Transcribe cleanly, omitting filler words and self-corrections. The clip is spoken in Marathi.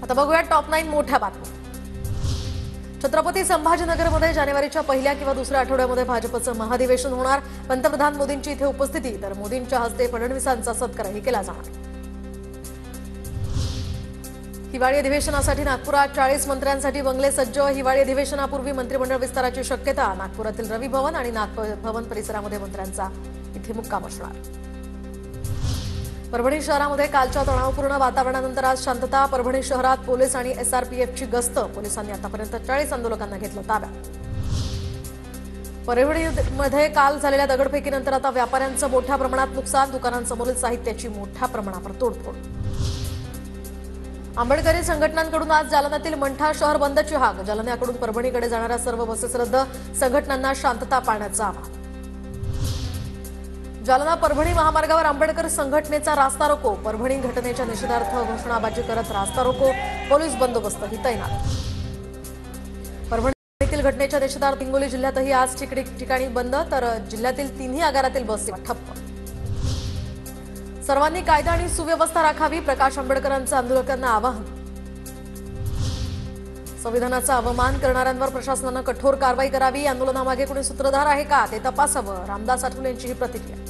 आता बघूया टॉप 9 मोठ्या बातम्या। छत्रपती संभाजीनगरमध्ये जानेवारीच्या पहिल्या किंवा दुसऱ्या आठवड्यामध्ये भाजपचं महाधिवेशन होणार। पंतप्रधान मोदींची इथे उपस्थिती, तर मोदींच्या हस्ते फडणवीसांचा सत्कारही केला जाणार। हिवाळी अधिवेशनासाठी नागपुरात 40 मंत्र्यांसाठी बंगले सज्ज। हिवाळी अधिवेशनापूर्वी मंत्रिमंडळ विस्ताराची शक्यता। नागपुरातील रवी भवन आणि नाग भवन परिसरामध्ये मंत्र्यांचा इथे मुक्काम असणार। परभणी शहरामध्ये कालच्या तणावपूर्ण वातावरणानंतर आज शांतता। परभणी शहरात पोलीस आणि एसआरपीएफची गस्त। पोलिसांनी आतापर्यंत 40 आंदोलकांना घेतलं ताब्यात। परभणीमध्ये काल झालेल्या दगडफेकीनंतर आता व्यापाऱ्यांचं मोठ्या प्रमाणात नुकसान। दुकानांसमोरील साहित्याची मोठ्या प्रमाणावर तोडफोड। आंबेडकरी संघटनांकडून आज जालन्यातील मंठा शहर बंदची हाक। जालन्याकडून परभणीकडे जाणाऱ्या सर्व बसेस रद्द। संघटनांना शांतता पाळण्याचं आवाहन। जालना परभणी महामार्गावर आंबेडकर संघटनेचा रास्ता रोको। परभणी घटनेच्या निषेधार्थ घोषणाबाजी करत रास्ता रोको। पोलीस बंदोबस्तही तैनात। परभणीतील घटनेच्या निषेधार्थ हिंगोली जिल्ह्यातही आज ठिकठिकाणी बंद, तर जिल्ह्यातील तिन्ही आगारातील बस ठप्प। सर्वांनी कायदा आणि सुव्यवस्था राखावी, प्रकाश आंबेडकरांचं आंदोलकांना आवाहन। संविधानाचा अवमान करणाऱ्यांवर प्रशासनानं कठोर कारवाई करावी। आंदोलनामागे कोणी सूत्रधार आहे का ते तपासावं, रामदास आठवलेंची ही प्रतिक्रिया।